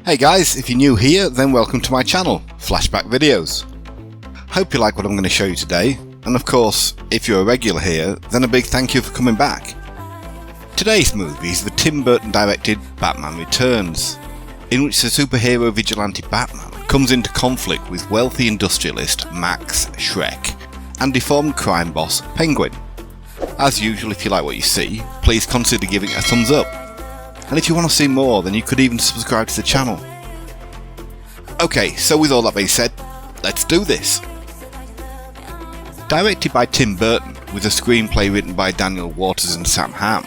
Hey guys, if you're new here, then welcome to my channel, Flashback Videos. Hope you like what I'm going to show you today, and of course, if you're a regular here, then a big thank you for coming back. Today's movie is the Tim Burton directed Batman Returns, in which the superhero vigilante Batman comes into conflict with wealthy industrialist Max Shreck and deformed crime boss Penguin. As usual, if you like what you see, please consider giving it a thumbs up. And if you want to see more, then you could even subscribe to the channel. Okay, so with all that being said, let's do this. Directed by Tim Burton, with a screenplay written by Daniel Waters and Sam Hamm,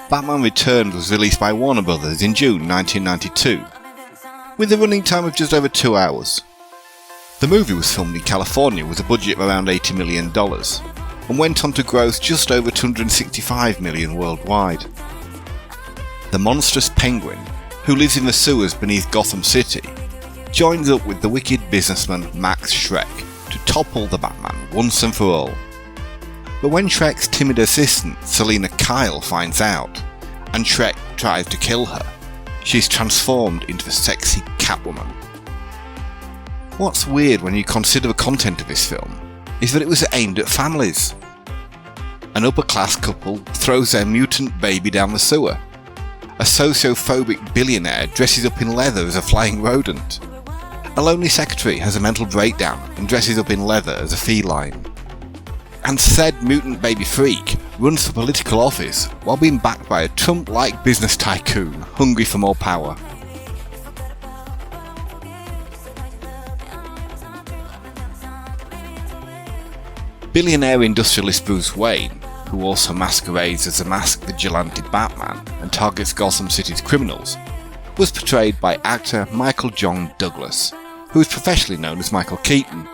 Batman Returns was released by Warner Bros. In June 1992, with a running time of just over 2 hours. The movie was filmed in California with a budget of around $80 million, and went on to gross just over $265 million worldwide. The monstrous Penguin, who lives in the sewers beneath Gotham City, joins up with the wicked businessman Max Shreck to topple the Batman once and for all. But when Shreck's timid assistant Selina Kyle finds out, and Shreck tries to kill her, she's transformed into the sexy Catwoman. What's weird when you consider the content of this film is that it was aimed at families. An upper-class couple throws their mutant baby down the sewer. A sociophobic billionaire dresses up in leather as a flying rodent. A lonely secretary has a mental breakdown and dresses up in leather as a feline. And said mutant baby freak runs for political office while being backed by a Trump-like business tycoon hungry for more power. Billionaire industrialist Bruce Wayne, who also masquerades as a masked vigilante Batman and targets Gotham City's criminals, was portrayed by actor Michael John Douglas, who is professionally known as Michael Keaton,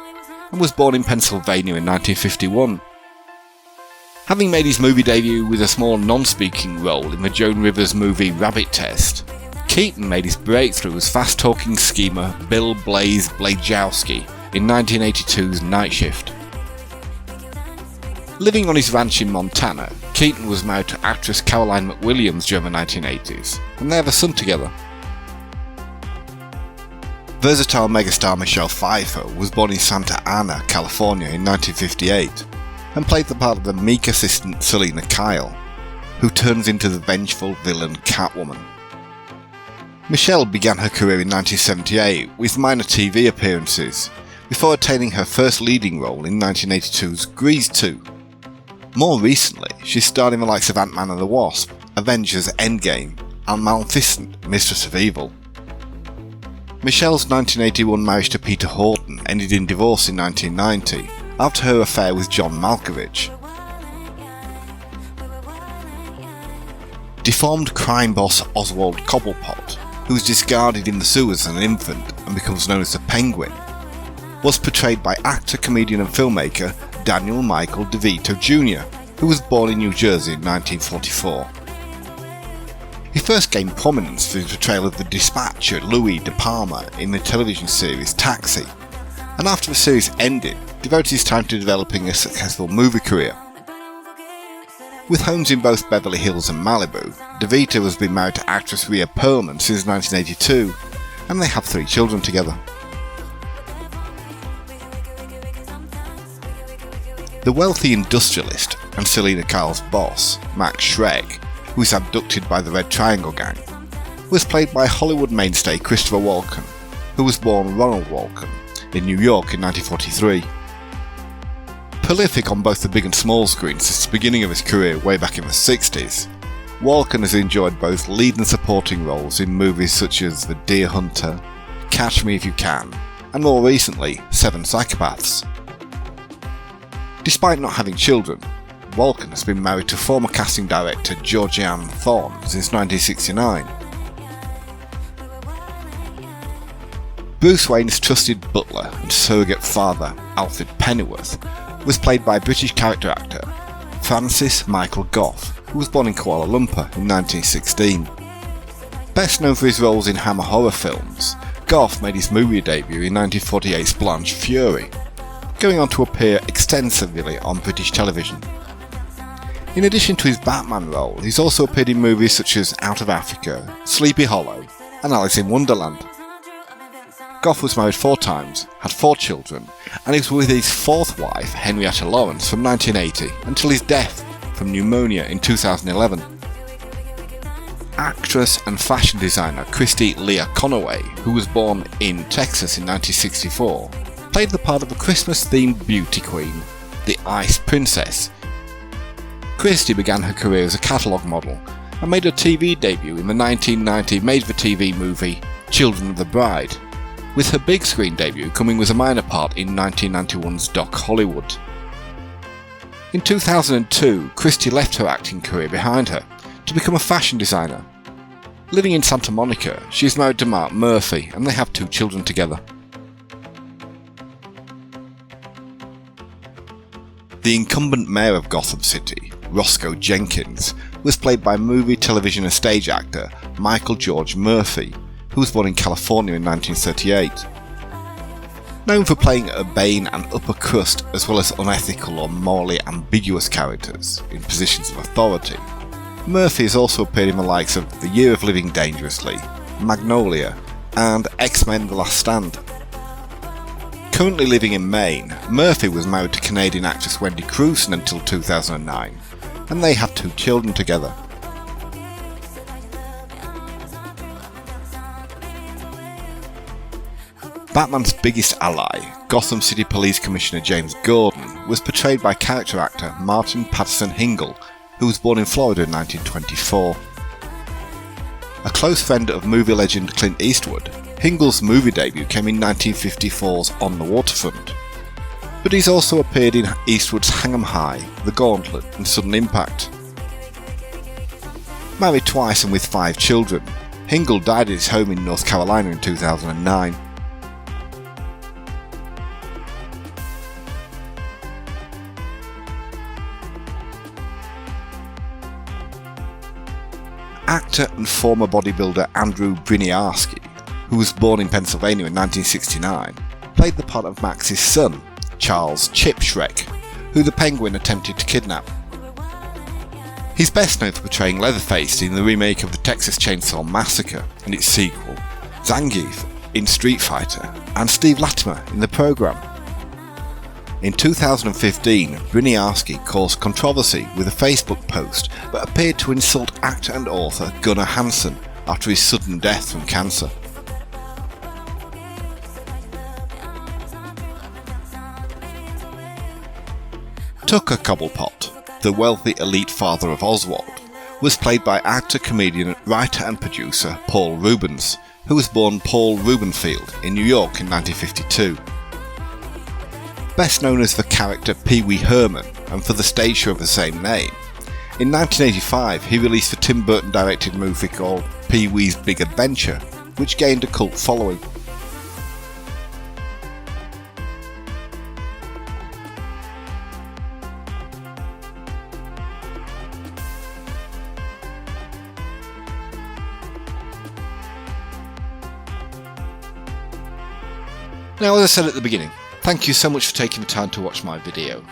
and was born in Pennsylvania in 1951. Having made his movie debut with a small non-speaking role in the Joan Rivers movie Rabbit Test, Keaton made his breakthrough as fast-talking schemer Bill Blaze Blazkowski in 1982's Night Shift. Living on his ranch in Montana, Keaton was married to actress Caroline McWilliams during the 1980s, and they have a son together. Versatile megastar Michelle Pfeiffer was born in Santa Ana, California in 1958, and played the part of the meek assistant Selina Kyle, who turns into the vengeful villain Catwoman. Michelle began her career in 1978 with minor TV appearances, before attaining her first leading role in 1982's Grease 2. More recently, she starred in the likes of Ant-Man and the Wasp, Avengers Endgame, and Maleficent, Mistress of Evil. Michelle's 1981 marriage to Peter Horton ended in divorce in 1990, after her affair with John Malkovich. Deformed crime boss Oswald Cobblepot, who was discarded in the sewers as an infant and becomes known as the Penguin, was portrayed by actor, comedian and filmmaker Daniel Michael DeVito Jr., who was born in New Jersey in 1944. He first gained prominence through the portrayal of the dispatcher Louis De Palma in the television series Taxi, and after the series ended, devoted his time to developing a successful movie career. With homes in both Beverly Hills and Malibu, DeVito has been married to actress Rhea Perlman since 1982, and they have 3 children together. The wealthy industrialist and Selina Kyle's boss, Max Shreck, who is abducted by the Red Triangle Gang, was played by Hollywood mainstay Christopher Walken, who was born Ronald Walken in New York in 1943. Prolific on both the big and small screens since the beginning of his career way back in the 60s, Walken has enjoyed both lead and supporting roles in movies such as The Deer Hunter, Catch Me If You Can, and more recently, 7 Psychopaths. Despite not having children, Walken has been married to former casting director Georgianne Thorne since 1969. Bruce Wayne's trusted butler and surrogate father, Alfred Pennyworth, was played by British character actor Francis Michael Gough, who was born in Kuala Lumpur in 1916. Best known for his roles in Hammer horror films, Gough made his movie debut in 1948's Blanche Fury, going on to appear extensively on British television. In addition to his Batman role, he's also appeared in movies such as Out of Africa, Sleepy Hollow, and Alice in Wonderland. Goff was married 4 times, had 4 children, and he was with his 4th wife, Henrietta Lawrence, from 1980 until his death from pneumonia in 2011. Actress and fashion designer Christy Leah Conaway, who was born in Texas in 1964, played the part of a Christmas-themed beauty queen, the Ice Princess. Christy began her career as a catalogue model and made her TV debut in the 1990 made-for-TV movie Children of the Bride, with her big screen debut coming with a minor part in 1991's Doc Hollywood. In 2002, Christy left her acting career behind her to become a fashion designer. Living in Santa Monica, she is married to Mark Murphy and they have 2 children together. The incumbent mayor of Gotham City, Roscoe Jenkins, was played by movie, television and stage actor Michael George Murphy, who was born in California in 1938. Known for playing urbane and upper crust as well as unethical or morally ambiguous characters in positions of authority, Murphy has also appeared in the likes of The Year of Living Dangerously, Magnolia and X-Men The Last Stand. Currently living in Maine, Murphy was married to Canadian actress Wendy Crewson until 2009, and they have 2 children together. Batman's biggest ally, Gotham City Police Commissioner James Gordon, was portrayed by character actor Martin Patterson Hingle, who was born in Florida in 1924. A close friend of movie legend Clint Eastwood, Hingle's movie debut came in 1954's On the Waterfront, but he's also appeared in Eastwood's Hang 'em High, The Gauntlet and Sudden Impact. Married twice and with 5 children, Hingle died at his home in North Carolina in 2009. Actor and former bodybuilder Andrew Briniarski, who was born in Pennsylvania in 1969, played the part of Max's son, Charles "Chip" Shreck, who the Penguin attempted to kidnap. He's best known for portraying Leatherface in the remake of the Texas Chainsaw Massacre and its sequel, Zangief in Street Fighter, and Steve Latimer in The Program. In 2015, Briniarski caused controversy with a Facebook post that appeared to insult actor and author Gunnar Hansen after his sudden death from cancer. Tucker Cobblepot, the wealthy elite father of Oswald, was played by actor, comedian, writer and producer Paul Reubens, who was born Paul Rubenfield in New York in 1952. Best known as the character Pee Wee Herman and for the stage show of the same name, in 1985 he released the Tim Burton directed movie called Pee Wee's Big Adventure, which gained a cult following. Now, as I said at the beginning, thank you so much for taking the time to watch my video.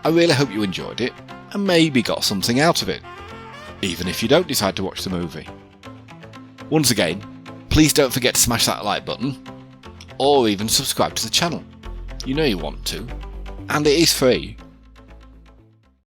I really hope you enjoyed it and maybe got something out of it, even if you don't decide to watch the movie. Once again, please don't forget to smash that like button or even subscribe to the channel. You know you want to, and it is free.